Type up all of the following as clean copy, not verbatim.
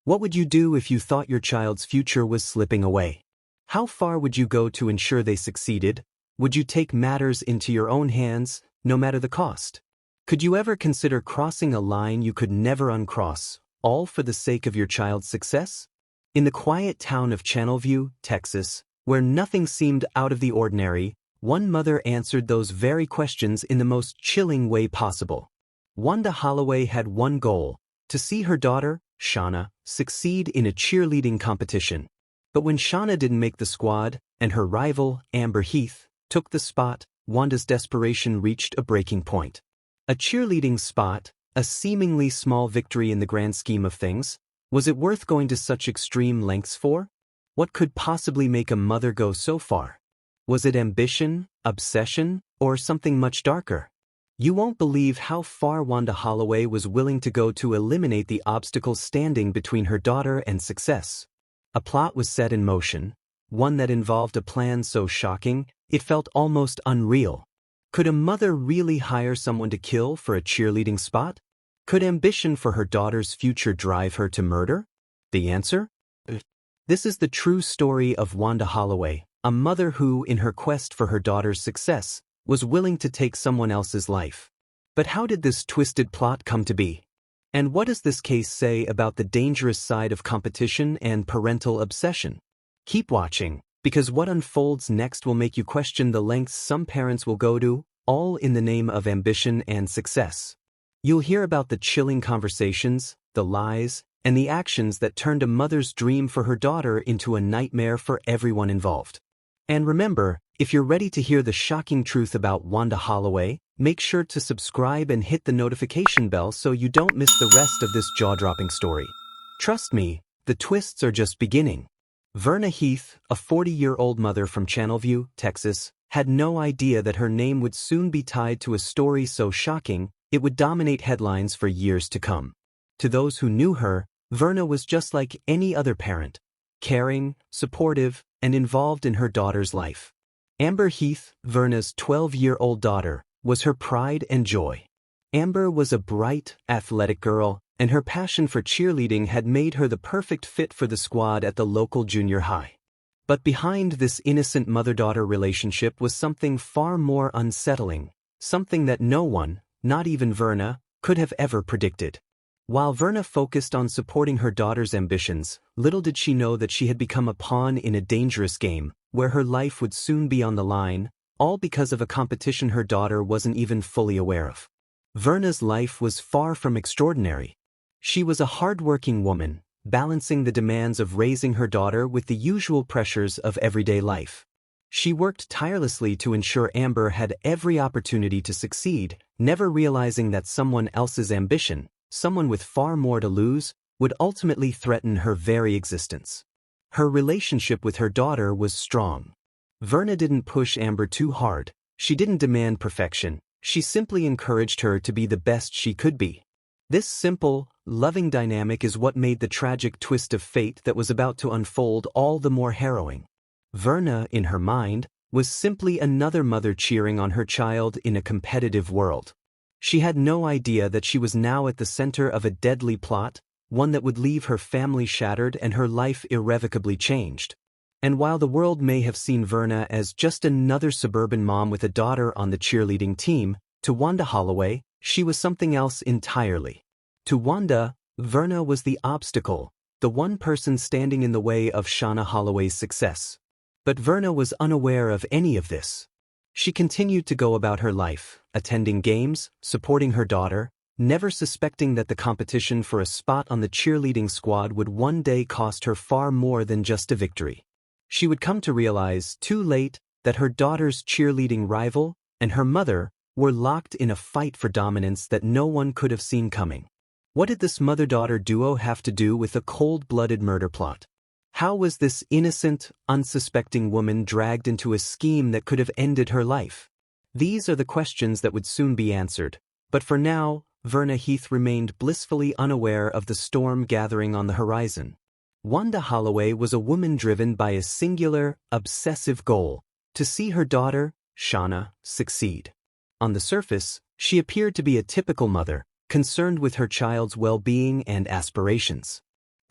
What would you do if you thought your child's future was slipping away? How far would you go to ensure they succeeded? Would you take matters into your own hands, no matter the cost? Could you ever consider crossing a line you could never uncross, all for the sake of your child's success? In the quiet town of Channelview, Texas, where nothing seemed out of the ordinary, one mother answered those very questions in the most chilling way possible. Wanda Holloway had one goal: to see her daughter, Sshe, succeed in a cheerleading competition. But when Sshe didn't make the squad, and her rival, Amber Heath, took the spot, Wanda's desperation reached a breaking point. A cheerleading spot, a seemingly small victory in the grand scheme of things, was it worth going to such extreme lengths for? What could possibly make a mother go so far? Was it ambition, obsession, or something much darker? You won't believe how far Wanda Holloway was willing to go to eliminate the obstacles standing between her daughter and success. A plot was set in motion, one that involved a plan so shocking, it felt almost unreal. Could a mother really hire someone to kill for a cheerleading spot? Could ambition for her daughter's future drive her to murder? The answer? This is the true story of Wanda Holloway, a mother who, in her quest for her daughter's success, was willing to take someone else's life. But how did this twisted plot come to be? And what does this case say about the dangerous side of competition and parental obsession? Keep watching, because what unfolds next will make you question the lengths some parents will go to, all in the name of ambition and success. You'll hear about the chilling conversations, the lies, and the actions that turned a mother's dream for her daughter into a nightmare for everyone involved. And remember, if you're ready to hear the shocking truth about Wanda Holloway, make sure to subscribe and hit the notification bell so you don't miss the rest of this jaw-dropping story. Trust me, the twists are just beginning. Verna Heath, a 40-year-old mother from Channelview, Texas, had no idea that her name would soon be tied to a story so shocking it would dominate headlines for years to come. To those who knew her, Verna was just like any other parent, caring, supportive, and involved in her daughter's life. Amber Heath, Verna's 12-year-old daughter, was her pride and joy. Amber was a bright, athletic girl, and her passion for cheerleading had made her the perfect fit for the squad at the local junior high. But behind this innocent mother-daughter relationship was something far more unsettling, something that no one, not even Verna, could have ever predicted. While Verna focused on supporting her daughter's ambitions, little did she know that she had become a pawn in a dangerous game, where her life would soon be on the line, all because of a competition her daughter wasn't even fully aware of. Verna's life was far from extraordinary. She was a hard-working woman, balancing the demands of raising her daughter with the usual pressures of everyday life. She worked tirelessly to ensure Amber had every opportunity to succeed, never realizing that someone else's ambition, someone with far more to lose, would ultimately threaten her very existence. Her relationship with her daughter was strong. Verna didn't push Amber too hard, she didn't demand perfection, she simply encouraged her to be the best she could be. This simple, loving dynamic is what made the tragic twist of fate that was about to unfold all the more harrowing. Verna, in her mind, was simply another mother cheering on her child in a competitive world. She had no idea that she was now at the center of a deadly plot, one that would leave her family shattered and her life irrevocably changed. And while the world may have seen Verna as just another suburban mom with a daughter on the cheerleading team, to Wanda Holloway, she was something else entirely. To Wanda, Verna was the obstacle, the one person standing in the way of Sshe Holloway's success. But Verna was unaware of any of this. She continued to go about her life, attending games, supporting her daughter, never suspecting that the competition for a spot on the cheerleading squad would one day cost her far more than just a victory. She would come to realize, too late, that her daughter's cheerleading rival and her mother were locked in a fight for dominance that no one could have seen coming. What did this mother-daughter duo have to do with a cold-blooded murder plot? How was this innocent, unsuspecting woman dragged into a scheme that could have ended her life? These are the questions that would soon be answered, but for now, Verna Heath remained blissfully unaware of the storm gathering on the horizon. Wanda Holloway was a woman driven by a singular, obsessive goal: to see her daughter, Sshe, succeed. On the surface, she appeared to be a typical mother, concerned with her child's well-being and aspirations.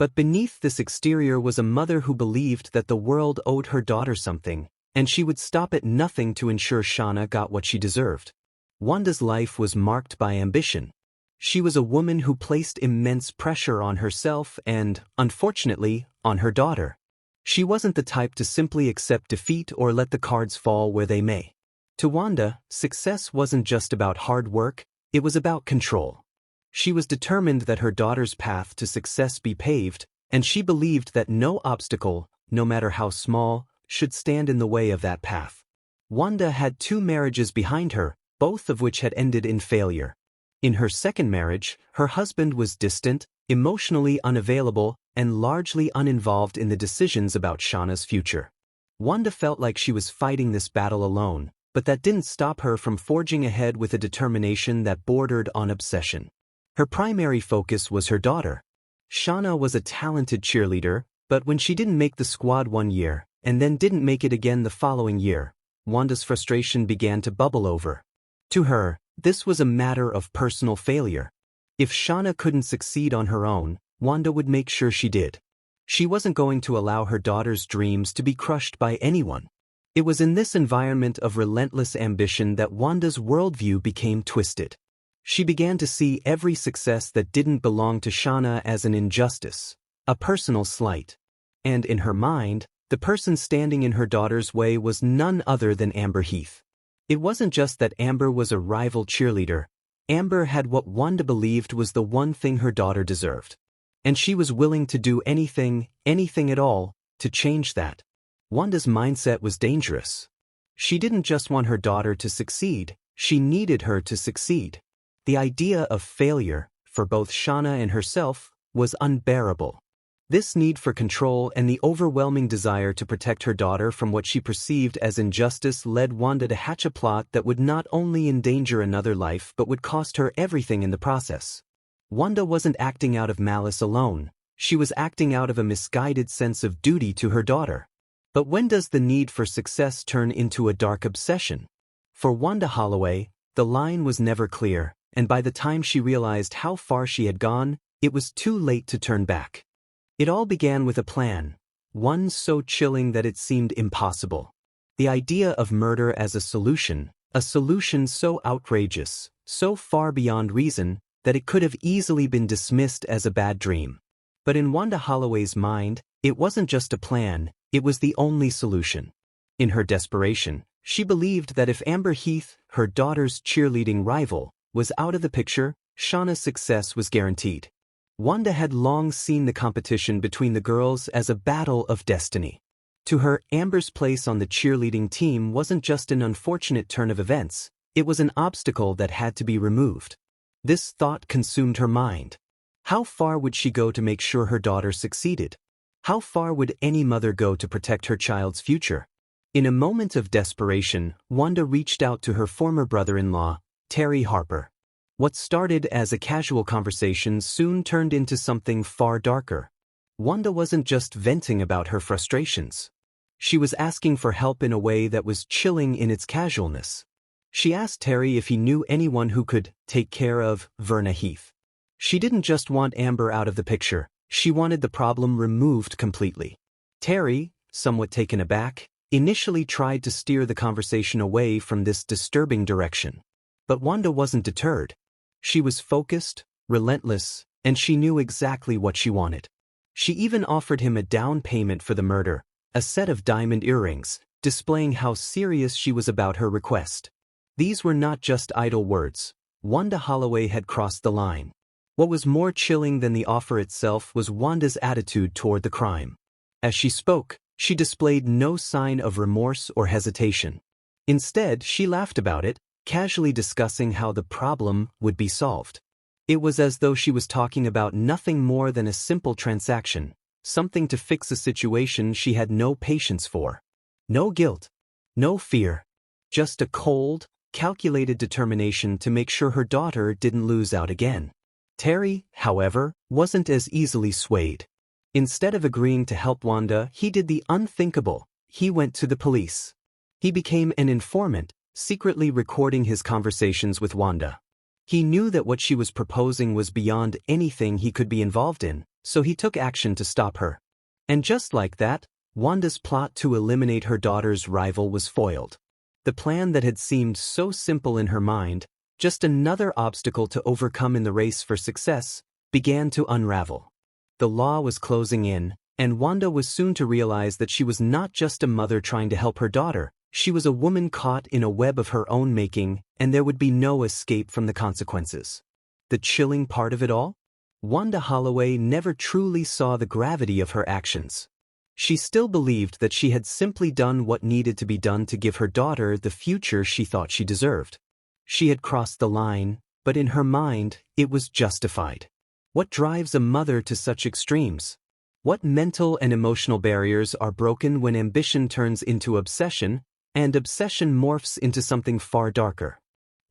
But beneath this exterior was a mother who believed that the world owed her daughter something, and she would stop at nothing to ensure Sshe got what she deserved. Wanda's life was marked by ambition. She was a woman who placed immense pressure on herself and, unfortunately, on her daughter. She wasn't the type to simply accept defeat or let the cards fall where they may. To Wanda, success wasn't just about hard work, it was about control. She was determined that her daughter's path to success be paved, and she believed that no obstacle, no matter how small, should stand in the way of that path. Wanda had 2 marriages behind her, both of which had ended in failure. In her second marriage, her husband was distant, emotionally unavailable, and largely uninvolved in the decisions about Sse's future. Wanda felt like she was fighting this battle alone, but that didn't stop her from forging ahead with a determination that bordered on obsession. Her primary focus was her daughter. Sshe was a talented cheerleader, but when she didn't make the squad one year, and then didn't make it again the following year, Wanda's frustration began to bubble over. To her, this was a matter of personal failure. If Sshe couldn't succeed on her own, Wanda would make sure she did. She wasn't going to allow her daughter's dreams to be crushed by anyone. It was in this environment of relentless ambition that Wanda's worldview became twisted. She began to see every success that didn't belong to Sshe as an injustice, a personal slight. And in her mind, the person standing in her daughter's way was none other than Amber Heath. It wasn't just that Amber was a rival cheerleader. Amber had what Wanda believed was the one thing her daughter deserved. And she was willing to do anything at all, to change that. Wanda's mindset was dangerous. She didn't just want her daughter to succeed, she needed her to succeed. The idea of failure, for both Sshe and herself, was unbearable. This need for control and the overwhelming desire to protect her daughter from what she perceived as injustice led Wanda to hatch a plot that would not only endanger another life but would cost her everything in the process. Wanda wasn't acting out of malice alone, she was acting out of a misguided sense of duty to her daughter. But when does the need for success turn into a dark obsession? For Wanda Holloway, the line was never clear, and by the time she realized how far she had gone, it was too late to turn back. It all began with a plan, one so chilling that it seemed impossible. The idea of murder as a solution so outrageous, so far beyond reason, that it could have easily been dismissed as a bad dream. But in Wanda Holloway's mind, it wasn't just a plan, it was the only solution. In her desperation, she believed that if Amber Heath, her daughter's cheerleading rival, was out of the picture, Sse's success was guaranteed. Wanda had long seen the competition between the girls as a battle of destiny. To her, Amber's place on the cheerleading team wasn't just an unfortunate turn of events, it was an obstacle that had to be removed. This thought consumed her mind. How far would she go to make sure her daughter succeeded? How far would any mother go to protect her child's future? In a moment of desperation, Wanda reached out to her former brother-in-law, Terry Harper. What started as a casual conversation soon turned into something far darker. Wanda wasn't just venting about her frustrations. She was asking for help in a way that was chilling in its casualness. She asked Terry if he knew anyone who could take care of Verna Heath. She didn't just want Amber out of the picture, she wanted the problem removed completely. Terry, somewhat taken aback, initially tried to steer the conversation away from this disturbing direction. But Wanda wasn't deterred. She was focused, relentless, and she knew exactly what she wanted. She even offered him a down payment for the murder, a set of diamond earrings, displaying how serious she was about her request. These were not just idle words. Wanda Holloway had crossed the line. What was more chilling than the offer itself was Wanda's attitude toward the crime. As she spoke, she displayed no sign of remorse or hesitation. Instead, she laughed about it, casually discussing how the problem would be solved. It was as though she was talking about nothing more than a simple transaction, something to fix a situation she had no patience for. No guilt, no fear, just a cold, calculated determination to make sure her daughter didn't lose out again. Terry, however, wasn't as easily swayed. Instead of agreeing to help Wanda, he did the unthinkable. He went to the police. He became an informant, secretly recording his conversations with Wanda. He knew that what she was proposing was beyond anything he could be involved in, so he took action to stop her. And just like that, Wanda's plot to eliminate her daughter's rival was foiled. The plan that had seemed so simple in her mind, just another obstacle to overcome in the race for success, began to unravel. The law was closing in, and Wanda was soon to realize that she was not just a mother trying to help her daughter, she was a woman caught in a web of her own making, and there would be no escape from the consequences. The chilling part of it all? Wanda Holloway never truly saw the gravity of her actions. She still believed that she had simply done what needed to be done to give her daughter the future she thought she deserved. She had crossed the line, but in her mind, it was justified. What drives a mother to such extremes? What mental and emotional barriers are broken when ambition turns into obsession, and obsession morphs into something far darker?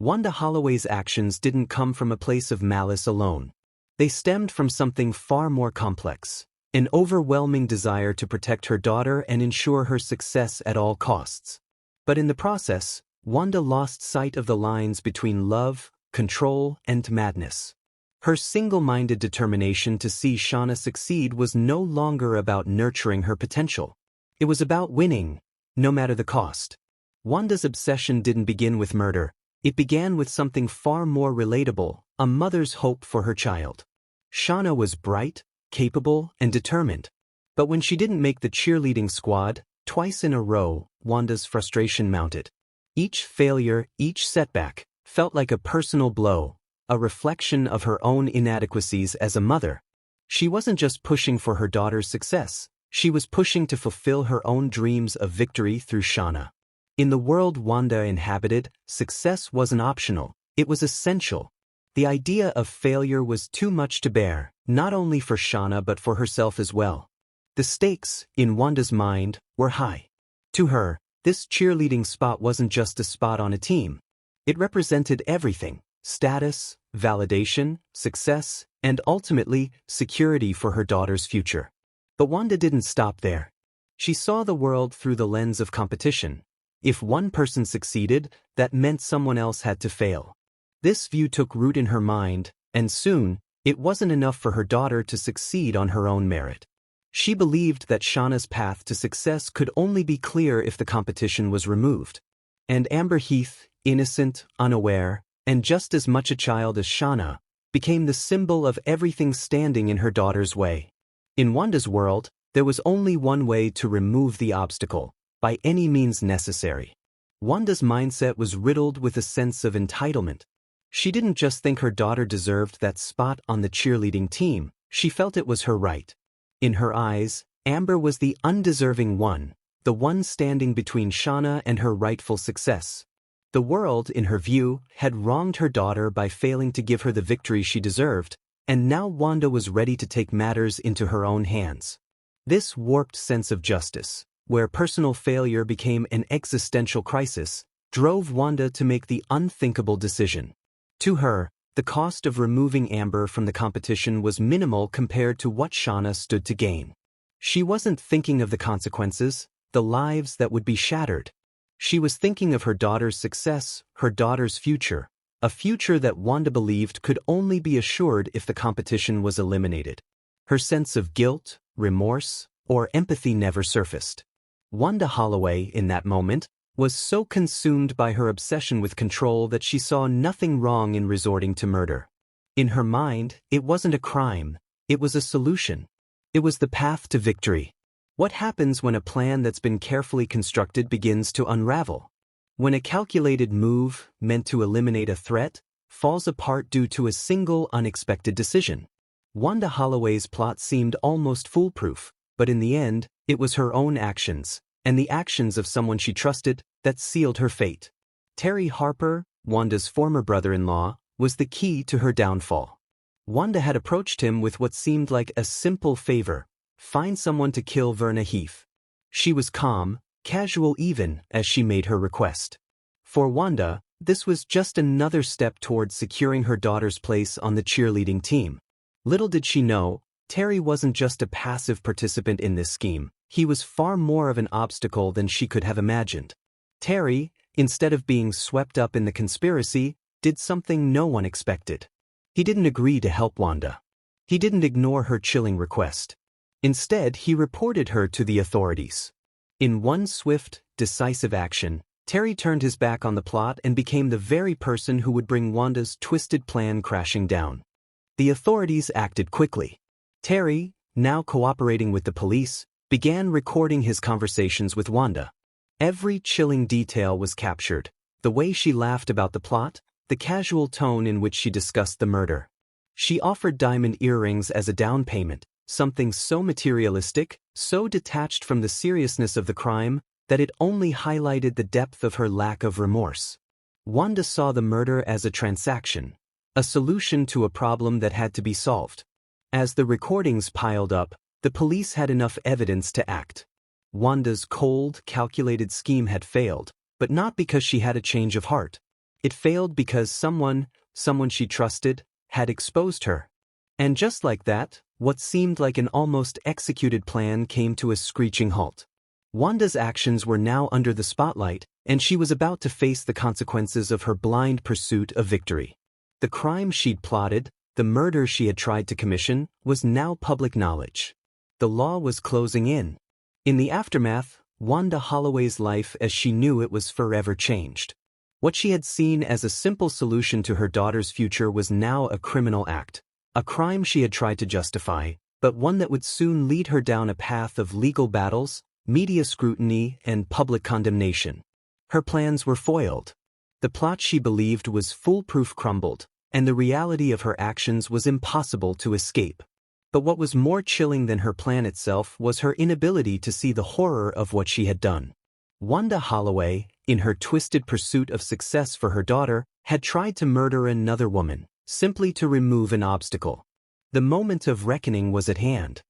Wanda Holloway's actions didn't come from a place of malice alone. They stemmed from something far more complex, an overwhelming desire to protect her daughter and ensure her success at all costs. But in the process, Wanda lost sight of the lines between love, control, and madness. Her single-minded determination to see Sshe succeed was no longer about nurturing her potential. It was about winning, no matter the cost. Wanda's obsession didn't begin with murder. It began with something far more relatable, a mother's hope for her child. Sshe was bright, capable, and determined. But when she didn't make the cheerleading squad, twice in a row, Wanda's frustration mounted. Each failure, each setback, felt like a personal blow, a reflection of her own inadequacies as a mother. She wasn't just pushing for her daughter's success, she was pushing to fulfill her own dreams of victory through Sshe. In the world Wanda inhabited, success wasn't optional, it was essential. The idea of failure was too much to bear, not only for Sshe but for herself as well. The stakes, in Wanda's mind, were high. To her, this cheerleading spot wasn't just a spot on a team. It represented everything: status, validation, success, and ultimately, security for her daughter's future. But Wanda didn't stop there. She saw the world through the lens of competition. If one person succeeded, that meant someone else had to fail. This view took root in her mind, and soon, it wasn't enough for her daughter to succeed on her own merit. She believed that Sshe's path to success could only be clear if the competition was removed. And Amber Heath, innocent, unaware, and just as much a child as Sshe, became the symbol of everything standing in her daughter's way. In Wanda's world, there was only one way to remove the obstacle, by any means necessary. Wanda's mindset was riddled with a sense of entitlement. She didn't just think her daughter deserved that spot on the cheerleading team, she felt it was her right. In her eyes, Amber was the undeserving one, the one standing between Sshe and her rightful success. The world, in her view, had wronged her daughter by failing to give her the victory she deserved, and now Wanda was ready to take matters into her own hands. This warped sense of justice, where personal failure became an existential crisis, drove Wanda to make the unthinkable decision. To her, the cost of removing Amber from the competition was minimal compared to what Sshe stood to gain. She wasn't thinking of the consequences, the lives that would be shattered. She was thinking of her daughter's success, her daughter's future, a future that Wanda believed could only be assured if the competition was eliminated. Her sense of guilt, remorse, or empathy never surfaced. Wanda Holloway, in that moment, was so consumed by her obsession with control that she saw nothing wrong in resorting to murder. In her mind, it wasn't a crime, it was a solution. It was the path to victory. What happens when a plan that's been carefully constructed begins to unravel? When a calculated move, meant to eliminate a threat, falls apart due to a single unexpected decision. Wanda Holloway's plot seemed almost foolproof, but in the end, it was her own actions, and the actions of someone she trusted, that sealed her fate. Terry Harper, Wanda's former brother-in-law, was the key to her downfall. Wanda had approached him with what seemed like a simple favor: find someone to kill Verna Heath. She was calm, casual even, as she made her request. For Wanda, this was just another step towards securing her daughter's place on the cheerleading team. Little did she know, Terry wasn't just a passive participant in this scheme, he was far more of an obstacle than she could have imagined. Terry, instead of being swept up in the conspiracy, did something no one expected. He didn't agree to help Wanda. He didn't ignore her chilling request. Instead, he reported her to the authorities. In one swift, decisive action, Terry turned his back on the plot and became the very person who would bring Wanda's twisted plan crashing down. The authorities acted quickly. Terry, now cooperating with the police, began recording his conversations with Wanda. Every chilling detail was captured: the way she laughed about the plot, the casual tone in which she discussed the murder. She offered diamond earrings as a down payment, something so materialistic, so detached from the seriousness of the crime, that it only highlighted the depth of her lack of remorse. Wanda saw the murder as a transaction, a solution to a problem that had to be solved. As the recordings piled up, the police had enough evidence to act. Wanda's cold, calculated scheme had failed, but not because she had a change of heart. It failed because someone she trusted, had exposed her. And just like that, what seemed like an almost executed plan came to a screeching halt. Wanda's actions were now under the spotlight, and she was about to face the consequences of her blind pursuit of victory. The crime she'd plotted, the murder she had tried to commission, was now public knowledge. The law was closing in. In the aftermath, Wanda Holloway's life as she knew it was forever changed. What she had seen as a simple solution to her daughter's future was now a criminal act, a crime she had tried to justify, but one that would soon lead her down a path of legal battles, media scrutiny, and public condemnation. Her plans were foiled. The plot she believed was foolproof crumbled, and the reality of her actions was impossible to escape. But what was more chilling than her plan itself was her inability to see the horror of what she had done. Wanda Holloway, in her twisted pursuit of success for her daughter, had tried to murder another woman, simply to remove an obstacle. The moment of reckoning was at hand.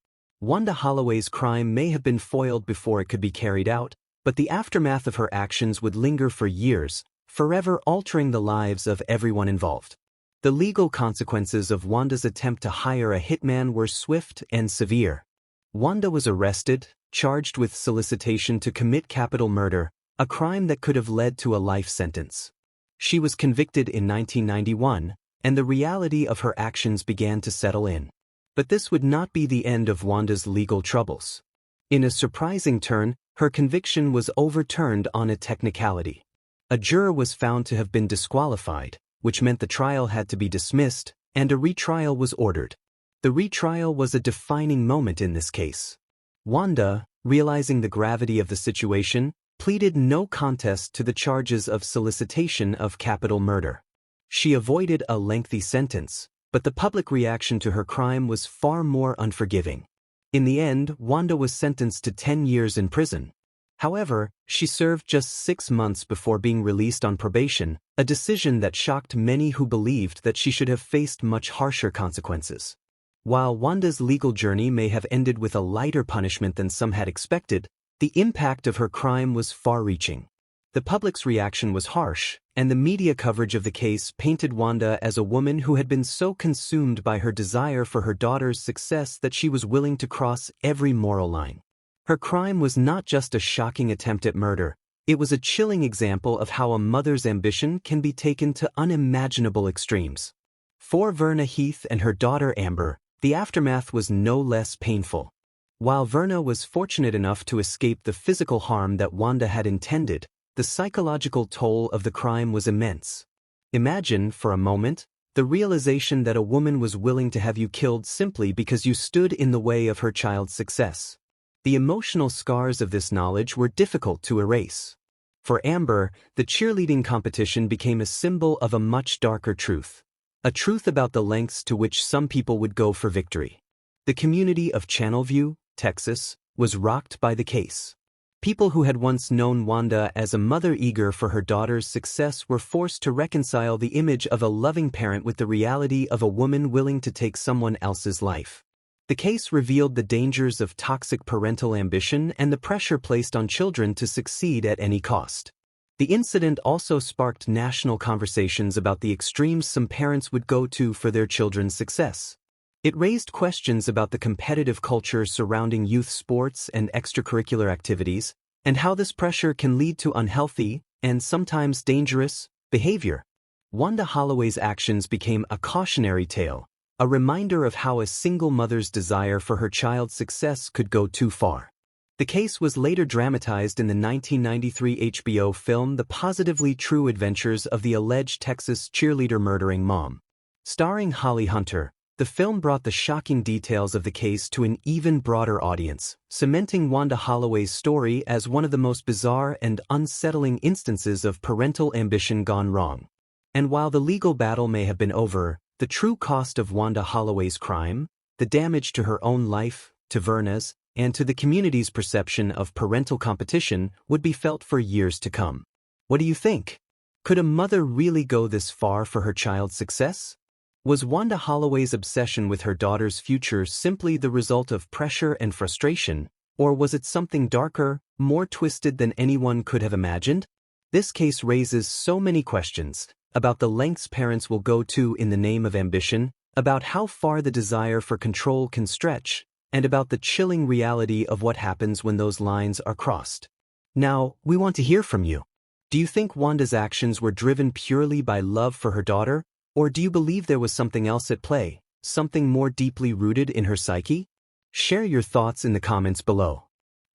Wanda Holloway's crime may have been foiled before it could be carried out, but the aftermath of her actions would linger for years, forever altering the lives of everyone involved. The legal consequences of Wanda's attempt to hire a hitman were swift and severe. Wanda was arrested, charged with solicitation to commit capital murder, a crime that could have led to a life sentence. She was convicted in 1991, and the reality of her actions began to settle in. But this would not be the end of Wanda's legal troubles. In a surprising turn, her conviction was overturned on a technicality. A juror was found to have been disqualified, which meant the trial had to be dismissed, and a retrial was ordered. The retrial was a defining moment in this case. Wanda, realizing the gravity of the situation, pleaded no contest to the charges of solicitation of capital murder. She avoided a lengthy sentence, but the public reaction to her crime was far more unforgiving. In the end, Wanda was sentenced to 10 years in prison. However, she served just 6 months before being released on probation, a decision that shocked many who believed that she should have faced much harsher consequences. While Wanda's legal journey may have ended with a lighter punishment than some had expected, the impact of her crime was far-reaching. The public's reaction was harsh, and the media coverage of the case painted Wanda as a woman who had been so consumed by her desire for her daughter's success that she was willing to cross every moral line. Her crime was not just a shocking attempt at murder, it was a chilling example of how a mother's ambition can be taken to unimaginable extremes. For Verna Heath and her daughter Amber, the aftermath was no less painful. While Verna was fortunate enough to escape the physical harm that Wanda had intended, the psychological toll of the crime was immense. Imagine, for a moment, the realization that a woman was willing to have you killed simply because you stood in the way of her child's success. The emotional scars of this knowledge were difficult to erase. For Amber, the cheerleading competition became a symbol of a much darker truth. A truth about the lengths to which some people would go for victory. The community of Channelview, Texas, was rocked by the case. People who had once known Wanda as a mother eager for her daughter's success were forced to reconcile the image of a loving parent with the reality of a woman willing to take someone else's life. The case revealed the dangers of toxic parental ambition and the pressure placed on children to succeed at any cost. The incident also sparked national conversations about the extremes some parents would go to for their children's success. It raised questions about the competitive culture surrounding youth sports and extracurricular activities, and how this pressure can lead to unhealthy, and sometimes dangerous, behavior. Wanda Holloway's actions became a cautionary tale, a reminder of how a single mother's desire for her child's success could go too far. The case was later dramatized in the 1993 HBO film The Positively True Adventures of the Alleged Texas Cheerleader Murdering Mom. Starring Holly Hunter, the film brought the shocking details of the case to an even broader audience, cementing Wanda Holloway's story as one of the most bizarre and unsettling instances of parental ambition gone wrong. And while the legal battle may have been over, the true cost of Wanda Holloway's crime, the damage to her own life, to Verna's, and to the community's perception of parental competition would be felt for years to come. What do you think? Could a mother really go this far for her child's success? Was Wanda Holloway's obsession with her daughter's future simply the result of pressure and frustration, or was it something darker, more twisted than anyone could have imagined? This case raises so many questions about the lengths parents will go to in the name of ambition, about how far the desire for control can stretch, and about the chilling reality of what happens when those lines are crossed. Now, we want to hear from you. Do you think Wanda's actions were driven purely by love for her daughter, or do you believe there was something else at play, something more deeply rooted in her psyche? Share your thoughts in the comments below.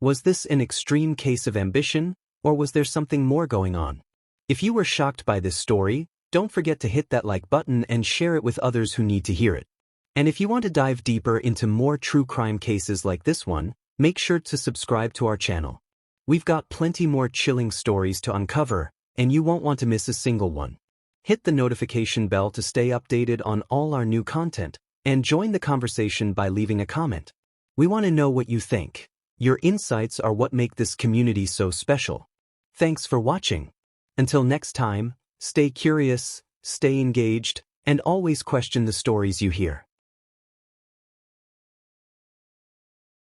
Was this an extreme case of ambition, or was there something more going on? If you were shocked by this story, don't forget to hit that like button and share it with others who need to hear it. And if you want to dive deeper into more true crime cases like this one, make sure to subscribe to our channel. We've got plenty more chilling stories to uncover, and you won't want to miss a single one. Hit the notification bell to stay updated on all our new content, and join the conversation by leaving a comment. We want to know what you think. Your insights are what make this community so special. Thanks for watching. Until next time, stay curious, stay engaged, and always question the stories you hear.